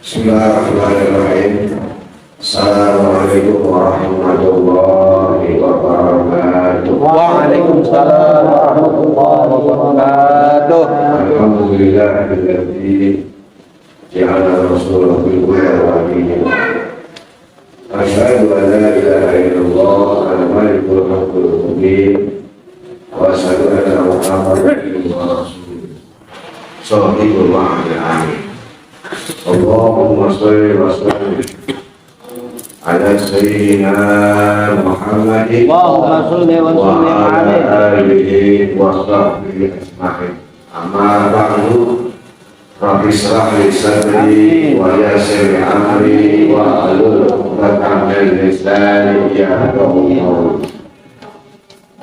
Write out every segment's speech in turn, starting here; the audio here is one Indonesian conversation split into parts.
Bismillahirrahmanirrahim. Assalamualaikum warahmatullahi wabarakatuh. Waalaikumsalam warahmatullahi wabarakatuh. Alhamdulillahilladzi ja'ala rasulahu bil huda wa dinil haq. Asyhadu an la ilaha illallah al-malikul haqqul mubin wa asyhadu anna Muhammadan abduhu wa rasuluh. Shallallahul alaihi. Allahumma sholli wa sallim ala sayyidina Muhammadin Allahumma sholli wa sallim ala alaihi alihi wa sahbihi ajma'in. Amma ba'du. Rabbi shrah li sadri wa yassir li amri wa hlul 'uqdatam min lisani yafqahu qawli.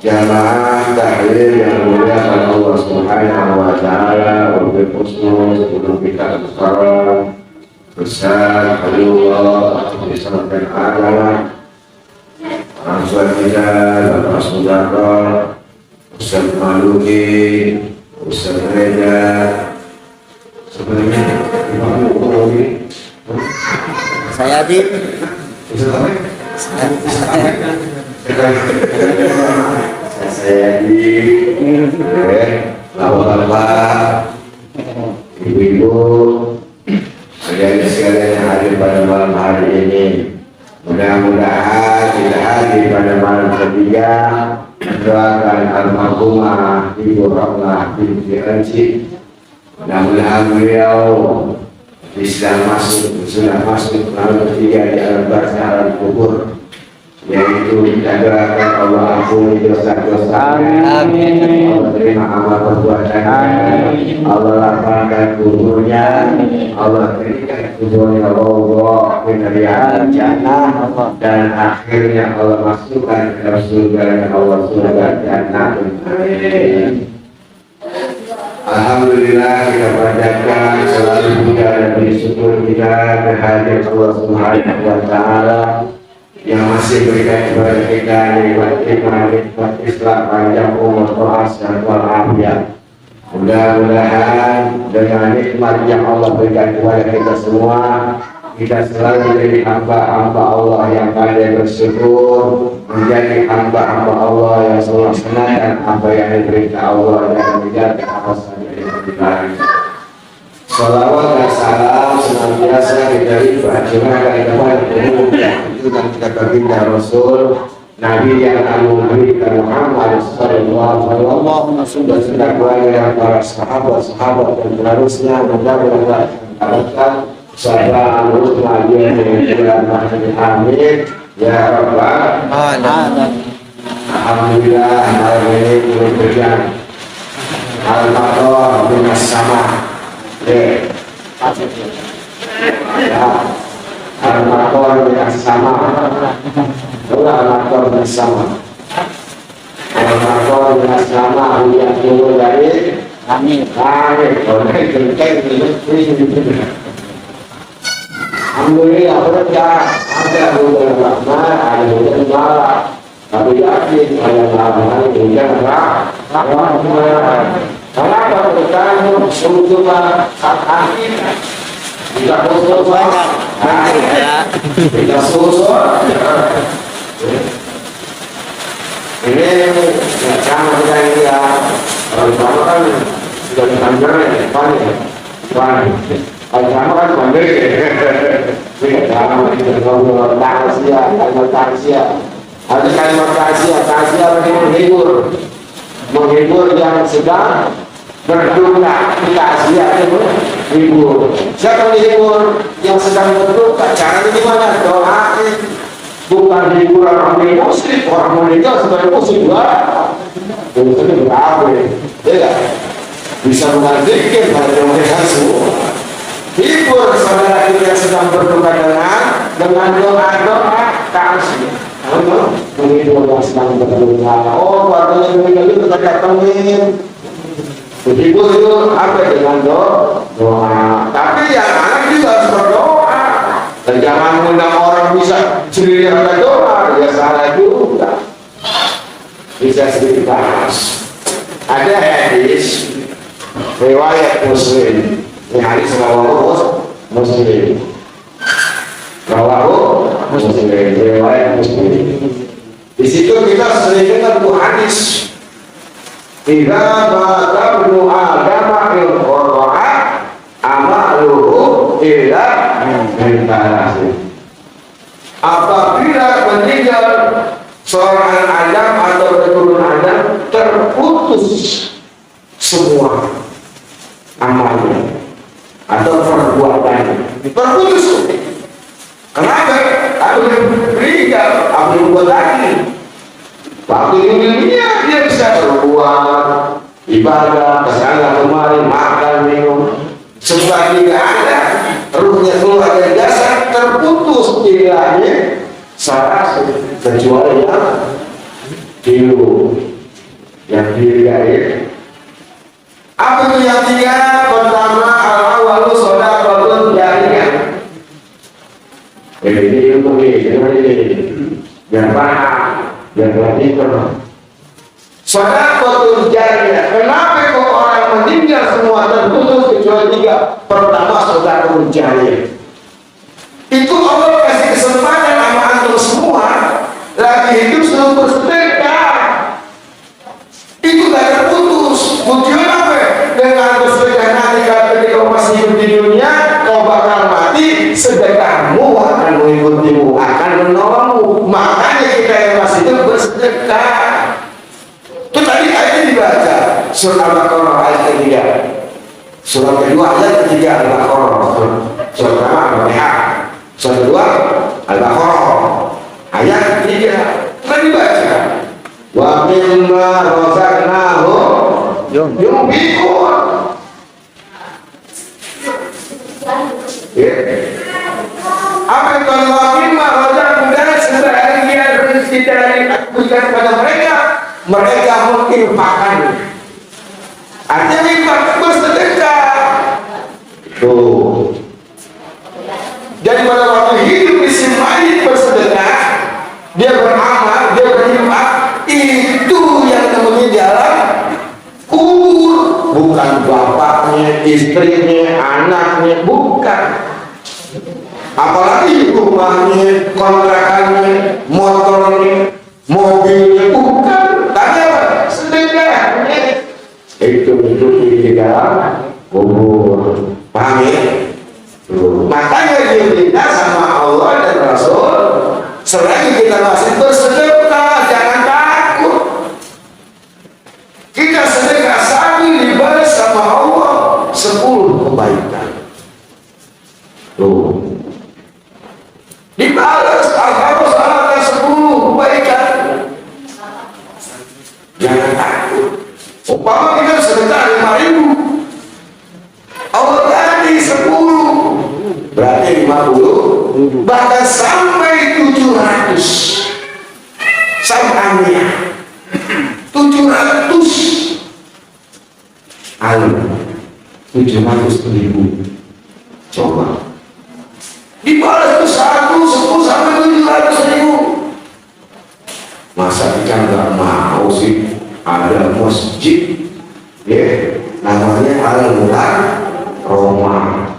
Jamaah tahlil yang dimuliakan Allah Subhanahu wa taala, wabil khusus sebelum kita bersama besar Halilullah disampaikan agama orang tua kita, Bapak Saudara Ustaz Maluki, Ustaz Reda, sebenarnya Imam Umawi, Saya di saya di bapak-bapak, ibu-ibu, adik-adik sekalian yang hadir pada malam hari ini. Mudah-mudahan kita hadir pada malam ketiga mendoakan almarhumah Ibu Rahmah binti Anci. Mudah-mudahan beliau sudah masuk malam ketiga di alam barzah alam kubur, yaitu kita doakan Allah ampuni dosa-dosanya, Allah terima amal perbuatannya, Allah lapangkan kuburnya, Allah berikan kuburnya Allah dari jannah, dan akhirnya Allah masukkan ke dalam surga Allah, surga jannah. Amin. Alhamdulillah, kita panjatkan selalu puja dan bersyukur kita kehadiran Allah Subhanahu wa taala yang masih berikan kepada kita nikmat Islam, panjang umur, sehat walafiat. Mudah-mudahan dengan nikmat yang Allah berikan kepada kita semua, kita selalu menjadi hamba-hamba Allah yang pandai bersyukur, menjadi hamba-hamba Allah yang selalu melaksanakan apa yang diperintah Allah dan menjaga apa saja yang dilarang. Salawat dan salam senantiasa kita curahkan kepada pemuda itu dan kita baginda Rasul Nabi yang agung kita Muhammad sallallahu alaihi wasallam, dan keluarga para sahabat dan penerusnya. Mudah-mudahan kita salam amin ya rabbal alamin. Alhamdulillah, malam ini diberikan al-matar minas sama. Al-matar minas sama. Al-matar minas sama. Al-matar minas sama yang turun dari amin. Alhamdulillah, berkah ada hujan rahmat, ada hujan barak, tapi yakin ada malam hujan rahmat. Kenapa berkah untuk akhir? Tidak khusus banyak, tidak khusus. Ini sama dengan dia. Kalau kan sudah ditanjurkan, panik. Kalau kan pandai, jangan kita ngobrol takziah. Ada kalimat takziah menghibur yang sedang berduka. Takziah itu hibur. Siapa menghibur yang sedang berduka? Caranya gimana? Doain. Bukan hiburan orang muslim, orang meninggal sebagai muslim juga. Itu berapa? Ya, bisa mengadzikir pada mereka semua. Hibur saudara kita yang sedang berduka dengan doa-doa takziah. Menghibur yang sedang berduka. Oh, keluarganya meninggal itu kita datangin. Hibur itu apa? Dengan doa. Tapi yang anak juga harus berdoa. Dan jangan mengundang orang bisa sendiri ada doa, ya salah juga. Bisa sedikit bahas. Ada hadis riwayat Muslim. Ini hadis rawahu Muslim. Muslim, riwayat Muslim. Di situ kita sering dengar buku hadis. Idza mata ibnu Adam il qara'a amaluhu illa min thalath. Apabila meninggal seorang Adam atau keturunan Adam, terputus semua amalnya atau perbuatannya, terputus. Kenapa? Aku meninggal, aku buat lagi. Waktu ini dia bisa berbuat ibadah, kesana kemari, makan, minum. Sebab tidak ada, ruhnya keluar dari jasad, terputus ilahnya, salah kecuali yang diri gaib. Apa itu yang tiga? Pertama, al-awalu shadaqatun jariyah. Ini untuk ini, yang paham, yang pintar. Shadaqatun jariyah. Kenapa kok orang meninggal semua terputus kecuali tiga? Pertama, shadaqatun jariyah. Itu Allah kasih kesempatan sama antum semua lagi hidup selalu bersedekah. Itu gak terputus. Tujuan apa? Dengan bersedekah nanti ketika kau masih hidup di dunia, kau bakal mati, sedekahmu akan mengikutimu, akan menolongmu. Makanya kita yang masih hidup bersedekah. Itu tadi ayatnya dibaca surat Al-Baqarah ayat ketiga, surat kedua ayat ketiga Al-Baqarah, surat pertama Al-Fatihah, surat kedua Al-Baqarah ayat ketiga. Tadi dibaca wa mimma razaqnahum yunfiqun. Apa yang kalau mimma razaqnahum, dan sebagian rezeki dari berikan kepada mereka, mereka menginfakkan. Artinya infak bersedekah. Tuh. Jadi pada waktu hidup di mayit bersedekah, dia beramal, dia berinfak, itu yang namanya jalan kubur, bukan bapaknya, istrinya, anaknya, bukan. Apalagi rumahnya, kontrakannya, motornya, mobilnya, bukan. Tanya apa? Sedekahnya. Itu di dalam kubur. Paham ya? Makanya dia minta sama Allah dan Rasul, selagi kita masih bersedekah, jangan takut. Kita sedekah sambil dibalas sama Allah 10 kebaikan. Tuh. Dibalas harus ada 10 kebaikan. Jangan takut. Umpama kita sedekah 5.000, Allah ganti 10, berarti 50, bahkan sampai 700. Sampai 700 700.000. Coba dibalas itu 10 sampai 700.000. Masa kita nggak mau sih ada masjid ya namanya Al-Mular Roma,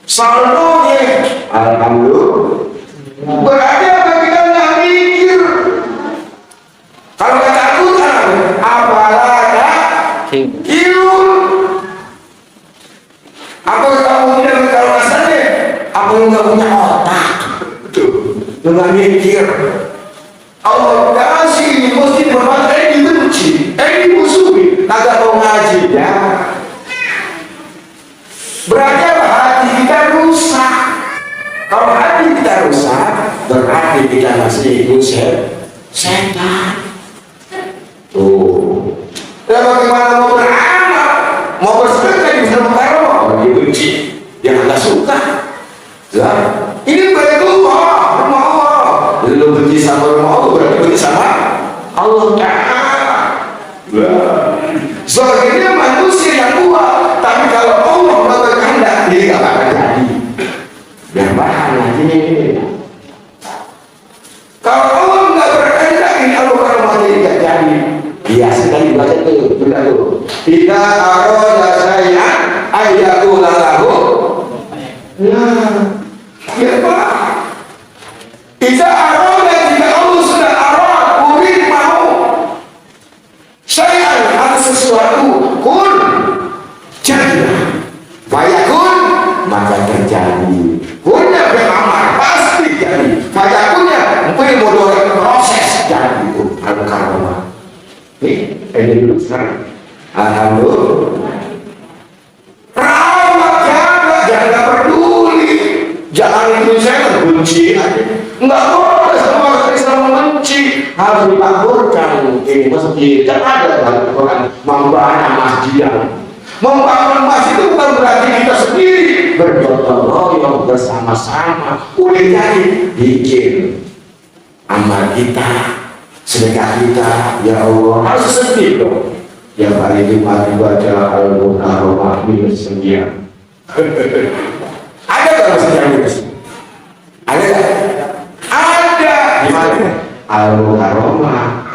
saldonya alhamdulillah. Berarti apa, kita nggak mikir. Kalau ketakutan apalagi kilur. Apa kamu tidak kalau rasanya apa yang nggak punya otak tuh nggak mikir. Allah kasih mesti berbagai dibenci, dimusuhi, kagak mau ngaji ya. Berarti apa? Hati kita rusak. Kalau hati kita rusak, berarti kita masih ikut setan. Tuh. Dan bagaimana mau beramal, mau bersedekah di dalam karo, dibenci, yang nggak suka. Ya, ini Baitullah, rumah Allah. Lu benci sama rumah Allah, berarti benci sama Allah Ta'ala. Sebagiannya manusia yang kuat, tapi kalau Allah berkehendak, dia gak akan jadi. Yang bahan lagi. Kalau Allah nggak berkehendak, ini Allah akan menjadi gak jadi. Biasa kan dibaca itu, benar tuh. Kita aroda sayang, ayatul lalahu. Nah, ya Pak. Kita Ini dulu sekarang. Alhamdulillah. Rawat, jangan peduli. Jangan itu saya benci aja. Enggak boleh sama orang Islam membenci. Harus dilaporkan ini masjid. Kan ada orang membangun masjid. Membangun masjid itu bukan berarti kita sendiri bergotong royong bersama-sama. Udah jadi bikin amal kita, sedekah kita, ya Allah harus sedih dong. Yang hari Jumat dibaca Al-Muharramah minus sekian. Ada nggak masjid minus? Ada nggak? Ada. Di mana? Al-Muharramah.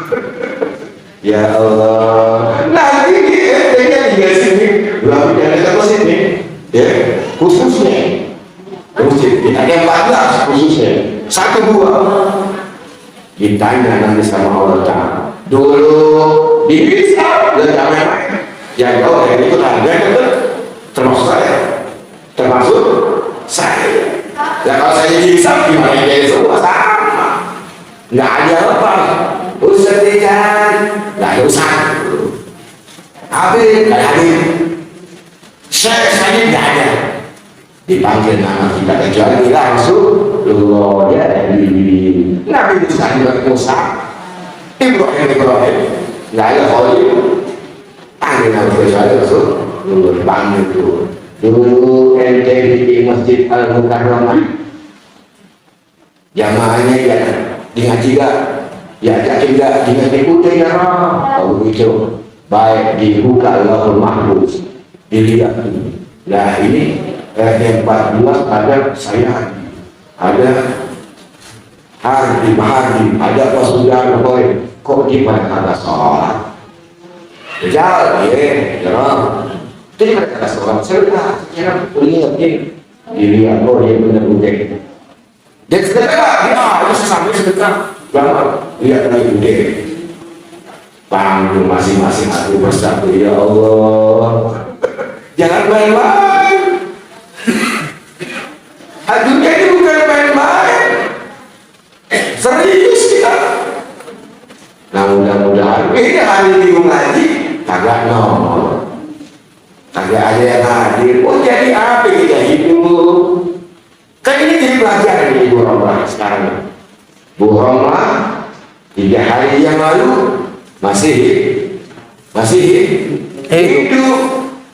Ya Allah. Nanti dia di sini, berapa ada ke sini? Ya, khususnya. Khusus. Ada 14 khususnya. 1 2. Ditanya nanti sama Allah Ta'ala. Dulu bisa, dan jangan main. Yang kau yang ikut harga itu termasuk saya. Termasuk saya. Dan kalau saya bisa, gimana dia semua sama. Nggak ada apa. Ustaz Dejan, nggak ada usaha. Habib, nggak ada Habib. Saya nggak ada. Dipanggil nama kita kecuali langsung Allah ya Nabi Musa Musa Ibrahim nggak ada Khalil panggil nama kecuali langsung panggil dulu ente di Masjid Al-Mukarramah jamaahnya ya di ngaji gak ya yakin gak di ngaji putih ya kalau begitu baik dibuka Allahul Mahfuz dilihat nah ini yang 14 ada saya ada Hardi, ada Pasudar, kok gimana kata sholat? Jal, jarang. Itu gimana kata sholat? Saya udah, kuliah dilihat, oh iya bener-bener. Dan sedekah, itu sampai sedekah. Jangan, lihat lagi udah. Panggung masing-masing aku bersatu, ya Allah. Jangan main-main. Dunia ini bukan main-main. Serius kita. Nah mudah-mudahan ini hari minggu ngaji kagak nongol, kagak ada yang hadir. Oh jadi apa kita hidup? Kan ini jadi pelajaran nih Bu Roma sekarang. Bu Roma 3 hari yang lalu masih hidup.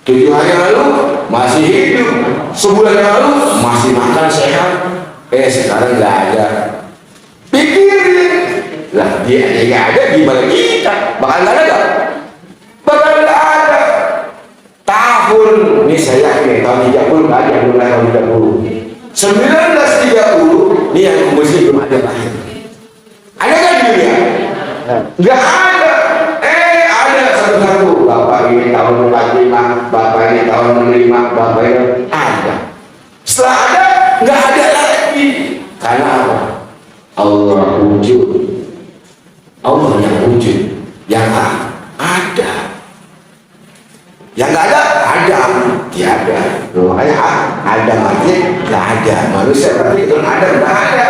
7 hari yang lalu masih hidup. Sebulan yang lalu masih makan sehat. Sekarang nggak ada. Pikirin lah dia nggak ada gimana kita bakal nggak ada bakal nggak ada tahun ini saya yakin tahun 30 nggak ada mulai tahun 30 1930 ini yang mesti belum ada lahir ada kan dunia nggak ada ada satu-satu bapak ini tahun 45 bapak ini tahun 65 bapak ini ada setelah ada nggak ada lagi karena apa? Allah wujud, Allah yang wujud, yang ada, yang nggak ada, tiada. Makanya ada mati, nggak ada. Manusia berarti itu ada, nggak ada.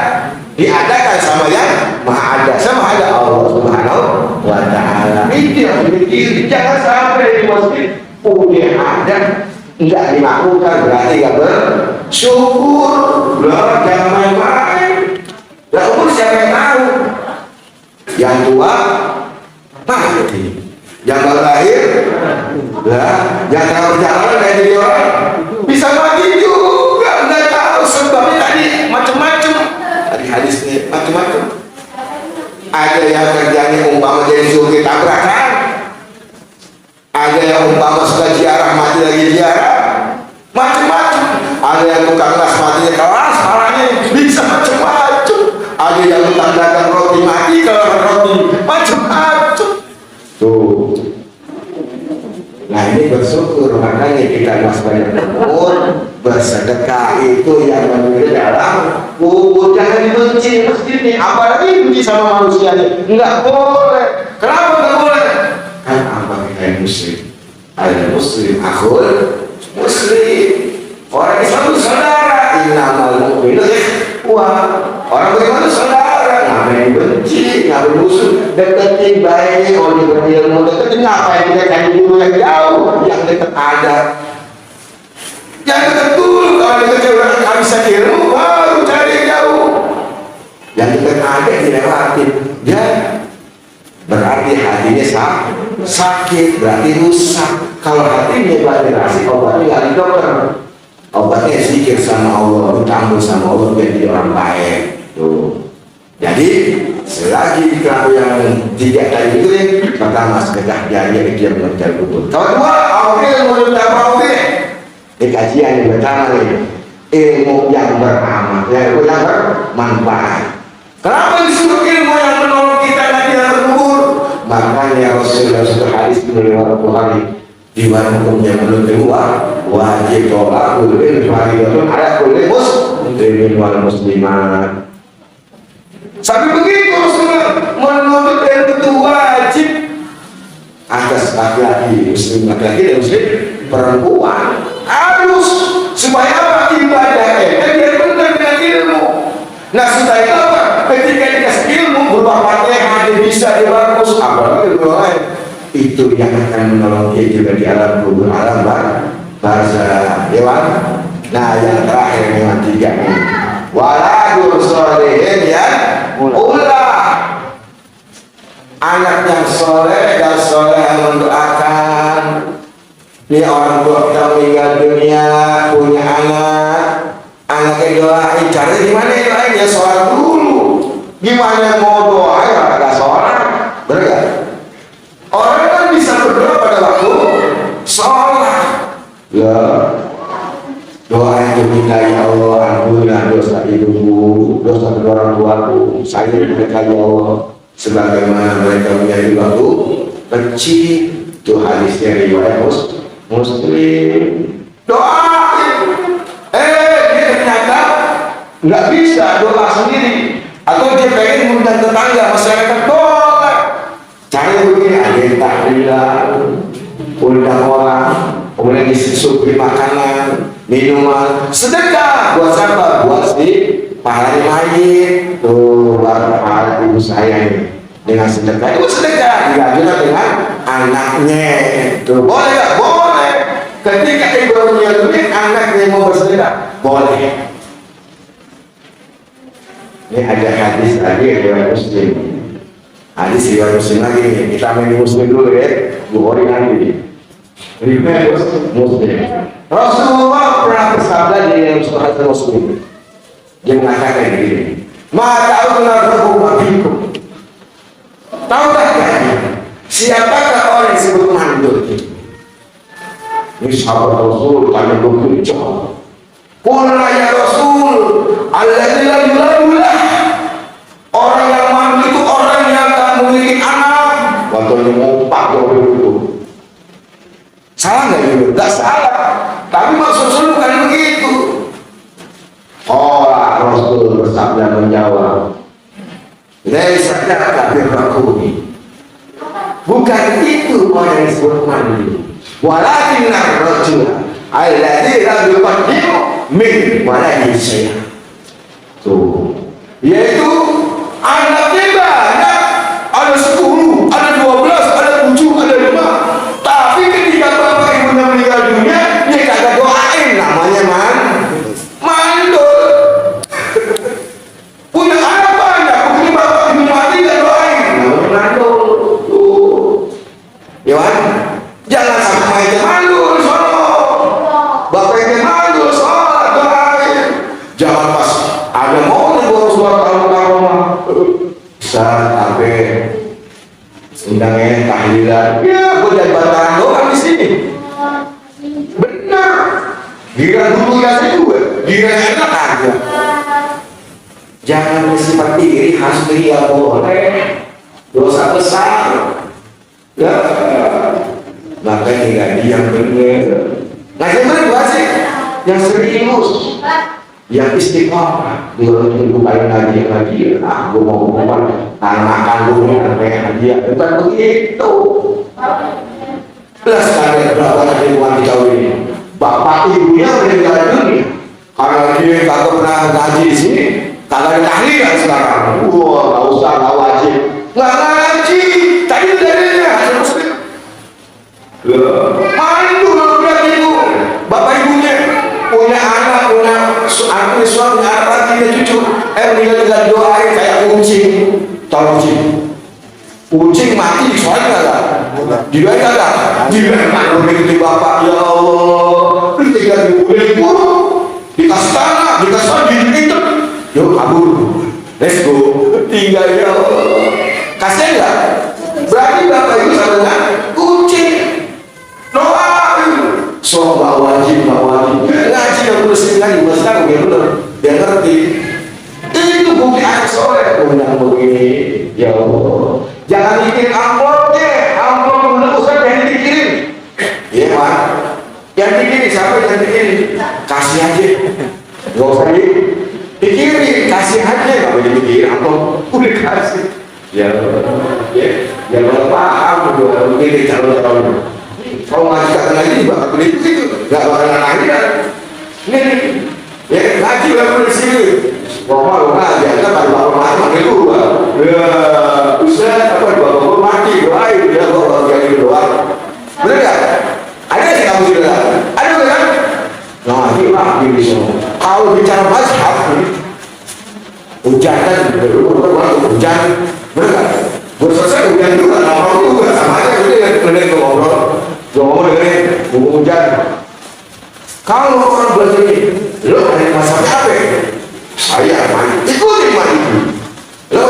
Diadakan sama yang maha ada, sama ada Allah Subhanahu wa Ta'ala. Ini yang dipikir, jangan sampai di masjid udah ada, nggak dilakukan berarti nggak bersyukur, jangan main-main. Lah umur siapa yang tahu? Yang tua mati, yang baru lahir lah, yang tahu perjalanan dari jadi orang bisa mati juga, nggak tahu sebabnya tadi macam-macam. Tadi hadisnya macam-macam. Ada yang kerjanya umpama jadi supir tabrakan, ada yang umpama suka ziarah mati lagi ziarah, macam-macam. Ada yang tukang las matinya kelas, malahnya bisa macam-macam. Ada yang tukang dagang roti mati kalau roti macam-macam tuh. Nah ini bersyukur, makanya kita mas banyak umur bersedekah itu yang menuju dalam kubur. Jangan dibenci masjid ini, apalagi benci sama manusianya, nggak boleh. Kenapa nggak boleh? Kan apa kita muslim, ada muslim akhul muslim, orang Islam itu saudara. Innamal mu'minuna ikhwah. Orang beriman itu saudara, namanya benci nggak bermusuh, deketin baik, kalau dia berilmu, deketin ngapain kita cari guru yang jauh, yang dekat ada. Yang dekat dulu, kalau dekat orang nggak bisa ilmu, baru cari yang jauh. Yang dekat ada dilewatin, ya berarti hatinya sakit, berarti rusak. Kalau hatinya berarti obatnya nggak di dokter, obatnya zikir sama Allah, bertambah sama Allah, jadi orang baik. Tuh. Jadi selagi kalau yang tiga tadi itu nih, pertama sedekah jariah dia mencari kubur. Kedua, ilmu yang ini kajian yang pertama nih, ilmu yang beramal, ilmu yang bermanfaat. Kenapa disuruh ilmu yang menolong kita nanti dalam kubur? Makanya Rasulullah sudah hadis menurut Bukhari, di mana hukumnya belum keluar, wajib tolak kulil faridatun ala kulli muslimin wal muslimat. Sampai begitu Rasulullah menuntut ilmu itu wajib atas laki-laki muslim, laki-laki dan muslim perempuan harus, supaya apa? Ibadahnya dia benar dengan ilmu. Nah setelah itu apa? Ketika dikasih ilmu berupa Fatihah dia bisa, dia bagus, apalagi ilmu lain, itu yang akan menolong dia juga di alam kubur, alam bahasa hewan. Nah yang terakhir yang tiga ini, waladul sholihin ya ulah, anak yang soleh dan soleh yang mendoakan. Ini orang tua kita meninggal dunia, punya anaknya doain. Caranya gimana ya doain? Ya sholat dulu. Gimana mau doa ya agak sholat? Bener gak? Orang kan bisa berdoa pada waktu sholat. Ya doa itu minta, ya Allah ampunilah dosa ibuku, dosa kedua orang tuaku, saya mereka ya Allah sebagaimana mereka menjadi waktu kecil. Itu hadisnya riwayat Muslim. Doain. Dia ternyata nggak bisa doa sendiri, atau dia pengen mengundang tetangga masyarakat, boleh. Caranya begini, ada yang tahlilan, undang orang, kemudian disuguhi makanan, minuman, sedekah. Buat siapa? Buat si pahala mayit. Tuh buat pahala ibu saya ini. Dengan sedekah itu sedekah dilanjutkan dengan anaknya. Tuh boleh nggak? Boleh. Ketika ibu punya duit, anaknya mau bersedekah, boleh. Ini ada hadis lagi riwayat Muslim. Hadis riwayat Muslim lagi nih. Kita main Muslim dulu ya. Bukhari nanti. Riwayat Muslim. Rasulullah pernah bersabda di dalam surah Muslim. Dia mengatakan begini. Ma'ta'udna rabbukum fikum. Tahukah kalian siapakah orang yang disebut mandul? Ini sahabat Rasul tanya begitu. Qulna ya Rasul, alladzi la yuladullah. Orang yang mandul itu orang yang tak memiliki anak. Waktu dia ngumpat itu. Salah nggak itu? Nggak salah. Tapi maksud Rasul bukan begitu. Rasul bersabda menjawab, laisa dzaka birrakumi. Bukan itu orang yang disebut mandi. Walakin ar-rajul alladzi la yuqaddimu min waladihi syai'an. Tuh, yaitu anaknya banyak, ada 10, ada 12, ada 7, ada 5. Tapi ketika bapak ibunya meninggal dunia, dia kagak doain, namanya mandul. Punya anak banyak, begitu bapak ibu mati gak doain, namanya mandul. Ya kan? Jangan sampai aja mandul sono. Bapaknya mandul sholat doain. Jangan pas ada momen boros suara rumah sampai undangnya tahlilan. Ya, gue jadi bantaran doang di sini. Benar. Giliran dulu ya juga. Giliran enak aja. Jangan bersifat iri, harus ria boleh. Dosa besar. Ya, makanya tinggal diam bener. Nah, yang kedua sih, yang serius, yang istiqomah, dia bukain lagi, gue mau ngomong, makan dulu, pengen hadiah, bukan begitu. Plus ada berapa kali uang dikawin, bapak ibunya meninggal dunia, karena dia kagak pernah ngaji di sini, kagak ada tahlilan sekarang. Wah, nggak usah, nggak wajib. Nggak ngaji, tadi itu dalilnya. Mana itu berarti ibu, bapak ibunya punya anak, punya anak, suami, anak lagi, punya cucu. Meninggal doain kayak kucing, tahu kucing? Kucing mati disoalin nggak? Didoain nggak? Didoain kan begitu bapak, ya Allah, tinggal dibunuh, dikasih tanah, dikasih itu, yuk kabur, let's go, tinggal ya Allah, kasian nggak? Berarti bapak itu sama dengan kucing, doa, so nggak wajib, ngaji yang bersih lagi, masalah begitu, dia ngerti. Itu bukti anak soleh undang begini, ya Allah. Jangan bikin amplopnya, amplop menembuskan yang dikirim. Iya Pak, yang dikirim siapa yang dikirim? Kasih aja, nggak usah dikirim, kasih aja, nggak boleh dikirim amplop, udah kasih. Ya, ya paham, udah begini calon. Kalau ngaji kata lagi bakal begitu sih, nggak bakalan lagi kan? Ini, ya ngaji bakal bersih. Bapak ngaji, kan bapak mati dulu, ya, Ustaz, apa bapak mati doain dia bapak jadi doa, bener nggak? Ada sih kamu tidak? Ada kan? Nah, ini semua. Kalau bicara mazhab, hujan kan, hujan, bener nggak? Selesai hujan juga, orang juga sama aja, udah bener ngobrol dengerin hujan. Kalau orang belajar ini, lo ada masalah apa? Saya mandi, ikutin mandi. Lo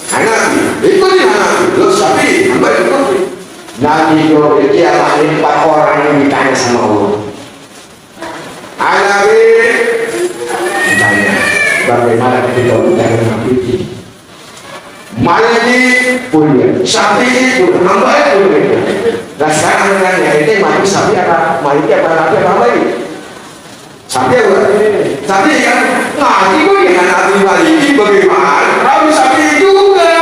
Hanafi, ikutin Hanafi. Lo Syafi'i, hamba ikutin. Nabi kalau kiamat ini 4 orang yang ditanya sama Allah. Hanafi ditanya, bagaimana kita bicara Nabi? Maliki punya, Syafi'i punya, hamba punya. Nah sekarang anaknya itu Maliki Syafi'i apa? Maliki apa Nabi apa hamba ini? Syafi'i apa? Syafi'i kan? Nah, itu dengan Nabi Maliki bagaimana? Nabi Syafi'i juga.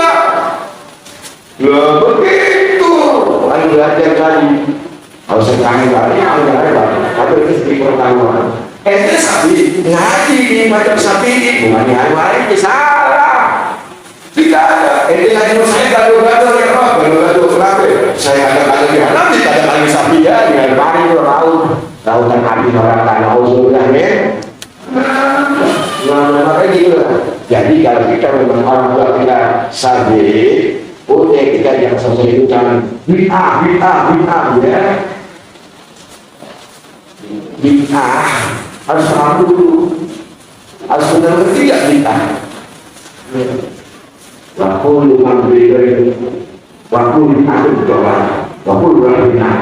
Loh, begitu. Kan belajar kali. Kalau sekali kali, tapi itu pertama. Ente Syafi'i, ngaji di macam Syafi'i, bukan di Maliki, salah. Tidak ada. Ente ngaji saya gaduh-gaduh ya Rob, gaduh-gaduh kenapa? Saya ada di Hanafi, ada di Syafi'i ya, dengan mari itu lautan hati orang tanah usulnya, ya. Makanya gitu lah. Jadi kalau kita memang orang tua kita sabi, kita yang sesuai itu jangan bid'ah ya. Bid'ah harus paham dulu, harus benar-benar tidak bid'ah. Waktu lumayan beri, waktu bid'ah itu doa, waktu lumayan bid'ah.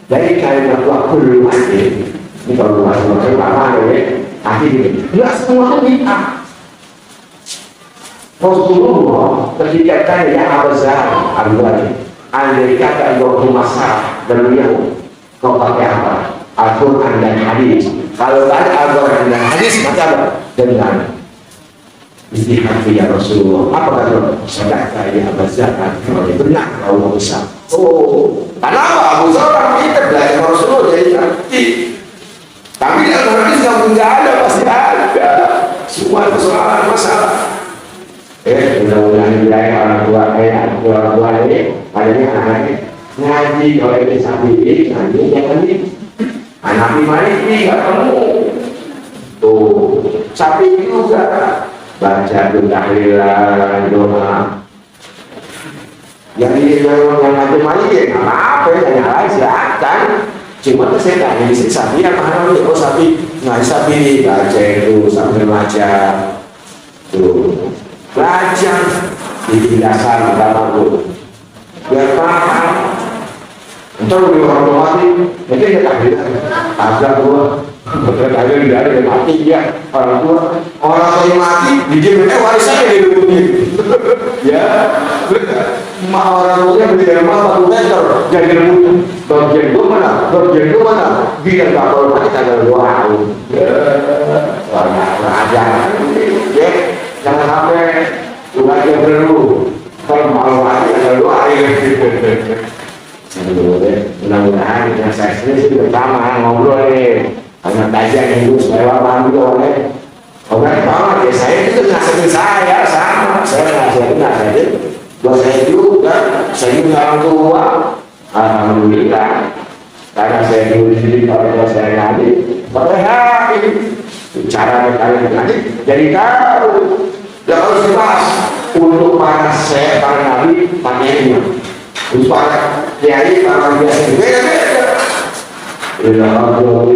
Jadi kalau waktu lumayan ini kalau lumayan apa ya? Akhirnya, tidak semua bid'ah. Rasulullah ketika tanya Abazar Al-Ghani, andai kata Allah masalah dan beliau, kau pakai apa? Al-Quran dan hadis. Kalau ada Al-Quran dan hadis, maka apa? Dengan istihad ya Rasulullah. Apa kata? Sedang saya Abazar Al-Ghani benar Allah besar. Oh, kenapa Abu Zar kita belajar Rasulullah jadi ngerti? Tapi di Al-Quran nggak ada, pasti ada. Semua persoalan masalah. Mudah-mudahan orang tua ini adanya anaknya ngaji. Kalau ini Syafi'i ngaji jangan ini Hanafi Maliki nggak ketemu tuh. Syafi'i juga baca tahlilan doa. Yang ngaji Maliki nggak apa-apa ya, nyalain silakan. Cuma saya tanya di sini Syafi'i apa Hanafi? Oh Syafi'i nggak Syafi'i baca itu sambil baca tuh. Belajar di dasar agama itu biar paham. Entar udah orang mati nanti dia takdir ada gua takdir dari mati dia orang tua yang mati dijadikan warisannya di dunia ya. Orang tuanya beli rumah 1 meter jadi rumah bagian gua mana biar gak kalau mati ada 2 tahun ajar ya. Jangan sampai umat yang perlu kalau mau mati ada 2 hari. Mudah-mudahan yang saya sini bersama ngobrol nih karena kajian yang itu supaya paham juga oleh orang banget ya. Saya itu nasihatin saya sama saya nasihatin buat saya juga, saya punya orang tua, alhamdulillah, karena saya dulu di sini kalau saya ngaji, pakai cara kalian ngaji, jadi tahu, ya harus jelas untuk para saya, para nabi, pakainya, untuk para kiai, para biasa beda-beda. Bila Allah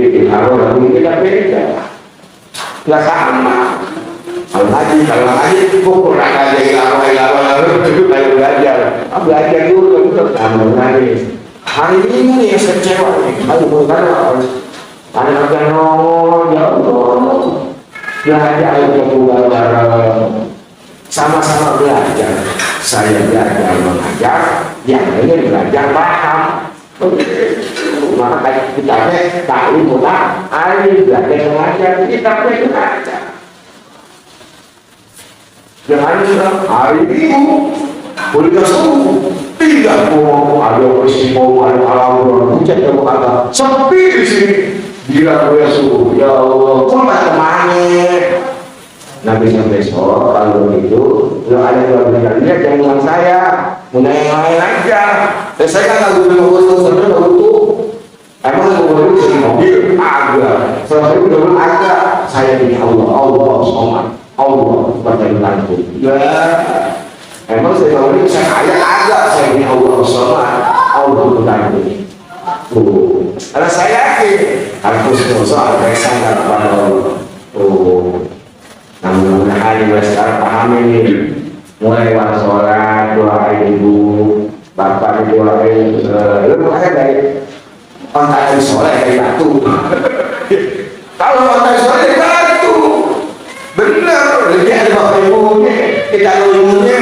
kita beda, nggak sama. Kalau ngaji pukul aja ilawa itu kayak belajar dulu itu tambah lagi. Hari ini yang kecewa nih, kalau karena ada nongol ya Allah, belajar sama-sama belajar. Saya belajar mengajar, yang ini belajar paham. Maka kayak kita tahu mudah, hari belajar mengajar, kita belajar. Jangan hari Minggu boleh subuh tidak mau ada peristiwa ada alam hujan yang berkata sepi di sini bila boleh subuh ya Allah cuma kemana nanti sampai besok kalau itu kalau ada yang belajar jangan bilang saya punya yang lain aja dan saya kan lagu dulu sebenarnya butuh emang aku dulu di mobil agak selesai dulu agak saya ini Allah somat Allah berkaitanku. Ya, emang saya tahu ini saya agak saya ini Allah sholat, Allah berkaitanku. Karena saya yakin harus bersoal bersandar kepada Allah. Mudah-mudahan yang sekarang paham ini, mulai waktu sholat doain ibu, bapak doain, lu makanya dari kontak sholat dari batu. Kalau kontak sholat dari batu. Benar, lebih ada bapak ibunya, kita ibunya,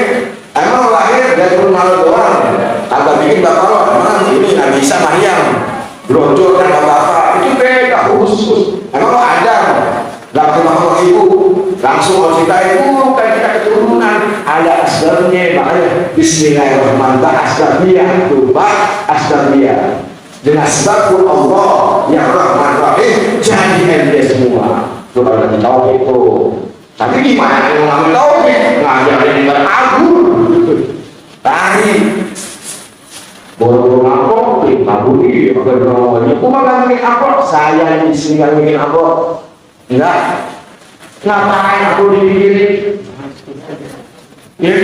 emang lahir dari rumah doang, agak bikin bapak lo, emang ini nggak bisa Maryam, brojol kan bapak, itu beda khusus, emang lo ada, langsung bapak ibu, langsung mau cerita ibu, kan kita keturunan, ada asbabnya, makanya Bismillahirrahmanirrahim, asbabiyah, lupa asbabiyah, dengan sebab Allah yang Rahman Rahim, jadi dia semua. Itu kalau kita tahu itu tapi gimana yang ngambil tahu ngajarin beragur tadi boro-boro ngapok mabudi berdoanya cuma ngomongin apa saya di sini ngomongin apa enggak ngapain aku dipikirin ya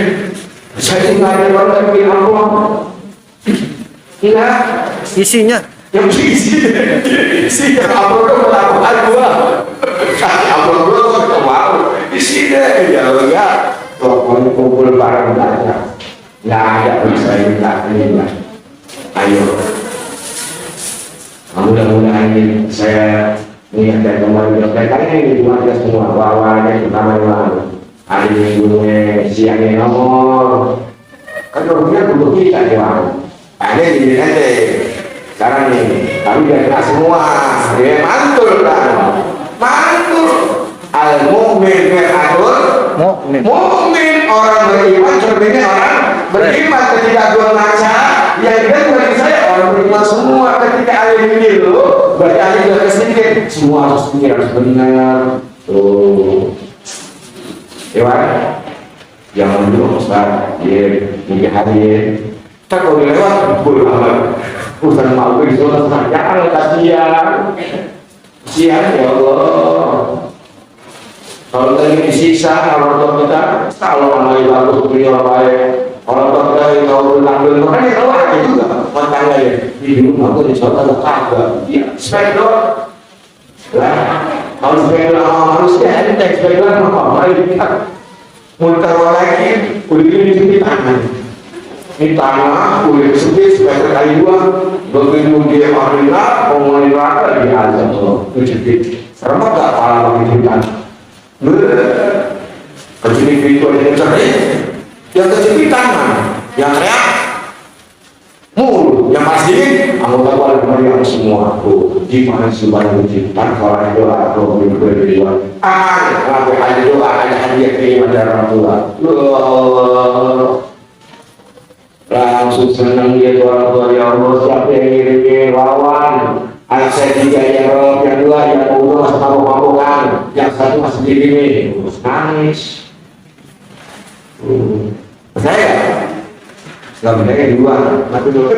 saya tinggal ngomongin apa enggak Isinya. yang isi apa itu melakukan gua apa gua mau isi deh ya enggak kumpul barang belajar nggak ada bisa minta ini ayo mudah-mudahan ini saya niat dari kemarin kaitannya ini cuma kita semua bawahnya pertama hari minggunya siangnya nomor kan rumahnya dulu kita doang ada di nanti sekarang nih, kami udah kena semua, dia mantul kan, mantul. Al-mu'min mu'min orang beriman, cerminnya orang beriman ketika dua ngaca, yang kita bagi saya orang beriman semua ketika alim ini loh, berarti alim juga sedikit, semua harus pikir harus benar. Tuh, Dewan, jangan dulu Ustaz, dia hadir. Kita kalau lewat, pulang. Urusan mau itu jangan kasihan ya Allah kalau lagi disiksa kalau kita kalau namanya bagus beliau baik kalau kita mau bilang makanya kalau ada juga matangnya ya di rumah aku di sana ada kagak ya spektor lah kalau spektor manusia enteng spektor apa malaikat muncul lagi udah ini tangan ini tanah, kulit sempit, sekitar kali dua begitu dia marilah, pengolahan neraka di azab Allah itu serempak gak pala begitu kan kecil itu yang cerai yang kecil tangan yang reak mulut yang pasti anggota keluarga yang semua tuh di mana sebanyak menciptakan kalau ada doa atau berdua ada doa ada hadiah kirim dari orang tua langsung senang dia orang tua ya Allah siapa yang ngirimin lawan anak saya 3 yang roh yang 2 yang umur masih mabuk-mabukan yang 1 masih begini nangis Percaya nggak? Nggak percaya dua, mati dulu.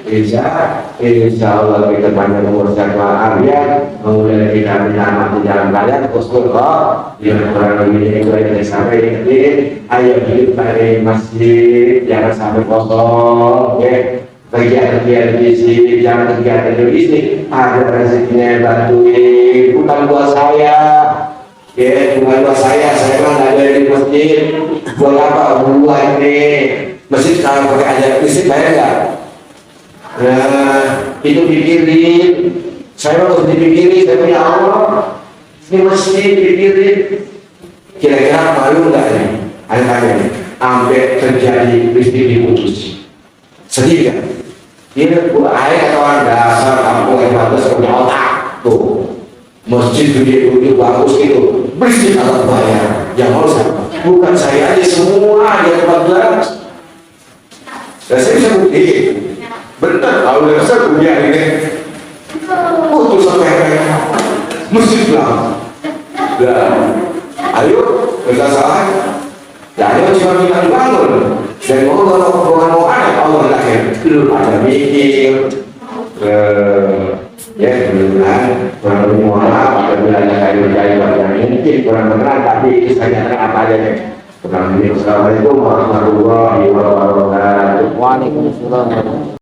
Insya Allah kita panjang umur sehat walafiat, kemudian kita menyelamatkan jalan kalian, Rasulullah yang kurang lebih itu sampai ingetin, ayo hidup dari masjid, jangan sampai kosong, ya. Kegiatan fisik, jangan kegiatan fisik, ada rezekinya bantuin, bukan buat saya, ya, bukan buat saya mah nggak ada di masjid, buat apa? Buat ini masjid kalau pakai ajaran fisik bayar nggak? Nah, itu dipikirin. Saya harus dipikirin, saya punya Allah. Ini masjid dipikirin. Kira-kira malu nggak nih? Anak-anak ini, sampai terjadi listrik diputus. Sedih kan? Ini air atau dasar kampung yang bagus punya otak tuh. Masjid gede bagus gitu, bersih alat bayar. Yang mau siapa? Bukan saya aja, semua yang 14. Dan saya bisa buktiin. Benar, kalau udah besar dunia ini putus sampai masjid lah. Dan ayo kita salah. Jangan cuma bilang bangun. Dan mau mau ada Allah lahir. Belum ada mikir. Ya benar. Kurang lebih mohon apabila ada kayu-kayu yang mungkin kurang benar, tapi kisahnya apa aja deh. Kurang lebih. Assalamualaikum warahmatullahi wabarakatuh. Waalaikumsalam.